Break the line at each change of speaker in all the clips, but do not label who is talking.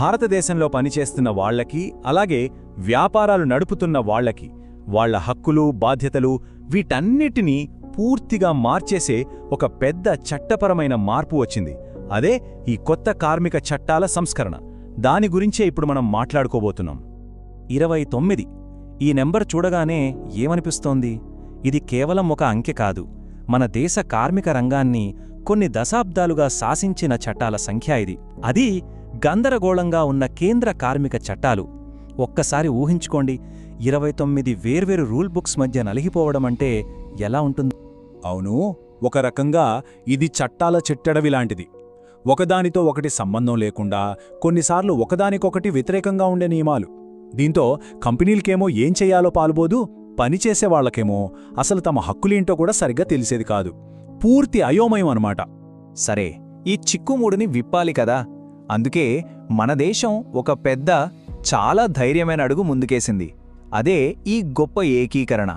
భారతదేశంలో పనిచేస్తున్న వాళ్లకి, అలాగే వ్యాపారాలు నడుపుతున్న వాళ్లకి వాళ్ల హక్కులు, బాధ్యతలు వీటన్నిటినీ పూర్తిగా మార్చేసే ఒక పెద్ద చట్టపరమైన మార్పు వచ్చింది. అదే ఈ కొత్త కార్మిక చట్టాల సంస్కరణ. దాని గురించే ఇప్పుడు మనం మాట్లాడుకోబోతున్నాం.
29. ఈ నెంబర్ చూడగానే ఏమనిపిస్తోంది? ఇది కేవలం ఒక అంకె కాదు, మన దేశ కార్మిక రంగాన్ని కొన్ని దశాబ్దాలుగా శాసించిన చట్టాల సంఖ్య ఇది. అది గందరగోళంగా ఉన్న కేంద్ర కార్మిక చట్టాలు. ఒక్కసారి ఊహించుకోండి, 29 వేర్వేరు రూల్ బుక్స్ మధ్య నలిగిపోవడమంటే ఎలా ఉంటుంది?
అవును, ఒక రకంగా ఇది చట్టాల చిట్టడవిలాంటిది. ఒకదానితో ఒకటి సంబంధం లేకుండా, కొన్నిసార్లు ఒకదానికొకటి వ్యతిరేకంగా ఉండే నియమాలు. దీంతో కంపెనీలకేమో ఏం చెయ్యాలో పాల్బోదు, పనిచేసేవాళ్లకేమో అసలు తమ హక్కులేంటో కూడా సరిగ్గా తెలిసేది కాదు. పూర్తి అయోమయం అన్నమాట.
సరే, ఈ చిక్కుముడిని విప్పాలి కదా. అందుకే మన దేశం ఒక పెద్ద, చాలా ధైర్యమైన అడుగు ముందుకేసింది. అదే ఈ గొప్ప ఏకీకరణ.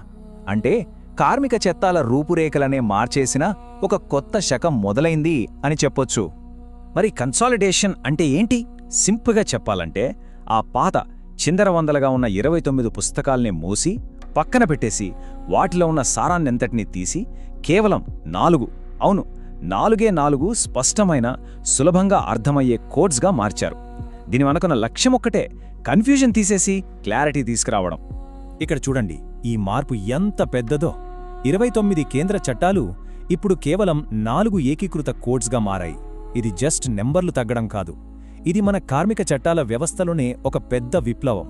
అంటే కార్మిక చట్టాల రూపురేఖలనే మార్చేసిన ఒక కొత్త శకం మొదలైంది అని చెప్పొచ్చు.
మరి కన్సాలిడేషన్ అంటే ఏంటి? సింపుల్గా చెప్పాలంటే, ఆ పాత చిందరవందలుగా ఉన్న 29 పుస్తకాల్ని మూసి పక్కన పెట్టేసి వాటిలో ఉన్న సారాన్నెంతటినీ తీసి కేవలం 4, అవును 4 స్పష్టమైన, సులభంగా అర్థమయ్యే కోడ్స్గా మార్చారు. దీని వెనుకున్న లక్ష్యమొక్కటే, కన్ఫ్యూజన్ తీసేసి క్లారిటీ తీసుకురావడం. ఇక్కడ చూడండి, ఈ మార్పు ఎంత పెద్దదో. 29 కేంద్ర చట్టాలు ఇప్పుడు కేవలం 4 ఏకీకృత కోడ్స్గా మారాయి. ఇది జస్ట్ నెంబర్లు తగ్గడం కాదు, ఇది మన కార్మిక చట్టాల వ్యవస్థలోనే ఒక పెద్ద విప్లవం.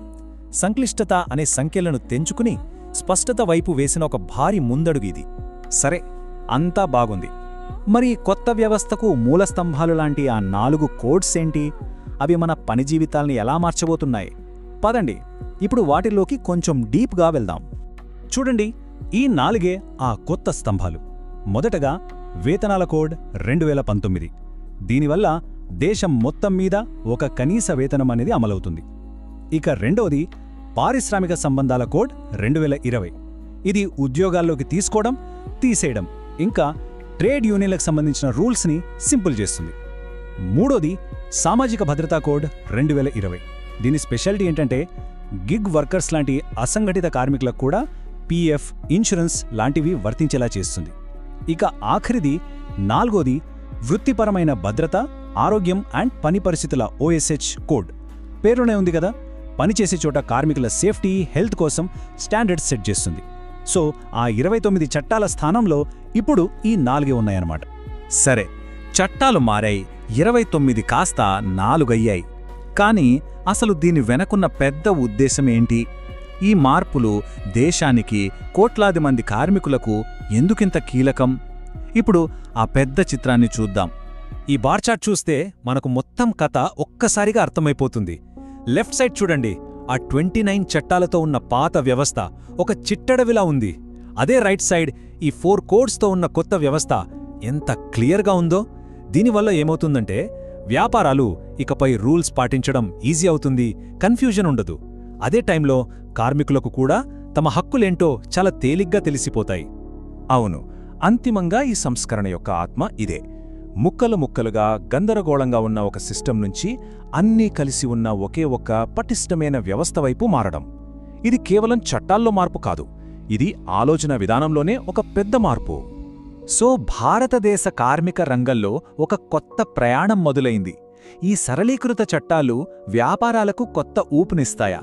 సంక్లిష్టత అనే సంఖ్యలను తెంచుకుని స్పష్టత వైపు వేసిన ఒక భారీ ముందడుగు ఇది.
సరే, అంతా బాగుంది. మరి కొత్త వ్యవస్థకు మూలస్తంభాలు లాంటి ఆ 4 కోడ్స్ ఏంటి? అవి మన పని జీవితాల్ని ఎలా మార్చబోతున్నాయి? పదండి, ఇప్పుడు వాటిలోకి కొంచెం డీప్గా వెళ్దాం. చూడండి, ఈ 4 ఆ కొత్త స్తంభాలు. మొదటగా వేతనాల కోడ్ 2019. దీనివల్ల దేశం మొత్తం మీద ఒక కనీస వేతనం అనేది అమలవుతుంది. ఇక రెండోది పారిశ్రామిక సంబంధాల కోడ్ 2020. ఇది ఉద్యోగాల్లోకి తీసుకోవడం, తీసేయడం, ఇంకా ట్రేడ్ యూనియన్లకు సంబంధించిన రూల్స్ని సింపుల్ చేస్తుంది. మూడోది సామాజిక భద్రతా కోడ్ 2020. దీని స్పెషాలిటీ ఏంటంటే గిగ్ వర్కర్స్ లాంటి అసంఘటిత కార్మికులకు కూడా పీఎఫ్, ఇన్సూరెన్స్ లాంటివి వర్తించేలా చేస్తుంది. ఇక ఆఖరిది 4ది వృత్తిపరమైన భద్రత, ఆరోగ్యం అండ్ పని పరిస్థితుల OSH కోడ్. పేరునే ఉంది కదా, పనిచేసే చోట కార్మికుల సేఫ్టీ, హెల్త్ కోసం స్టాండర్డ్స్ సెట్ చేస్తుంది. సో ఆ 29 చట్టాల స్థానంలో ఇప్పుడు ఈ 4 ఉన్నాయన్నమాట.
సరే, చట్టాలు మారాయి, 29 కాస్త 4 అయ్యాయి. కానీ అసలు దీని వెనకున్న పెద్ద ఉద్దేశమేంటి? ఈ మార్పులు దేశానికి, కోట్లాది మంది కార్మికులకు ఎందుకింత కీలకం? ఇప్పుడు ఆ పెద్ద చిత్రాన్ని చూద్దాం. ఈ బార్ చార్ట్ చూస్తే మనకు మొత్తం కథ ఒక్కసారిగా అర్థమైపోతుంది. లెఫ్ట్ సైడ్ చూడండి, ఆ 29 చట్టాలతో ఉన్న పాత వ్యవస్థ ఒక చిట్టడవిలా ఉంది. అదే రైట్ సైడ్ ఈ 4 కోడ్స్తో ఉన్న కొత్త వ్యవస్థ ఎంత క్లియర్గా ఉందో. దీనివల్ల ఏమవుతుందంటే, వ్యాపారాలు ఇకపై రూల్స్ పాటించడం ఈజీ అవుతుంది, కన్ఫ్యూజన్ ఉండదు. అదే టైంలో కార్మికులకు కూడా తమ హక్కులేంటో చాలా తేలిగ్గా తెలిసిపోతాయి.
అవును, అంతిమంగా ఈ సంస్కరణ యొక్క ఆత్మ ఇదే. ముక్కలు ముక్కలుగా, గందరగోళంగా ఉన్న ఒక సిస్టమ్ నుంచి అన్నీ కలిసి ఉన్న ఒకే ఒక్క పటిష్టమైన వ్యవస్థ వైపు మారడం. ఇది కేవలం చట్టాల్లో మార్పు కాదు, ఇది ఆలోచన విధానంలోనే ఒక పెద్ద మార్పు.
సో భారతదేశ కార్మిక రంగంలో ఒక కొత్త ప్రయాణం మొదలైంది. ఈ సరళీకృత చట్టాలు వ్యాపారాలకు కొత్త ఊపునిస్తాయా?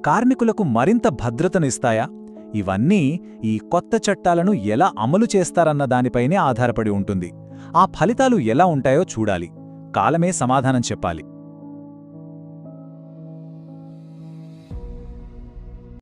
కార్మికులకు మరింత భద్రతనిస్తాయా? ఇవన్నీ ఈ కొత్త చట్టాలను ఎలా అమలు చేస్తారన్న దానిపైనే ఆధారపడి ఉంటుంది. ఆ ఫలితాలు ఎలా ఉంటాయో చూడాలి. కాలమే సమాధానం చెప్పాలి.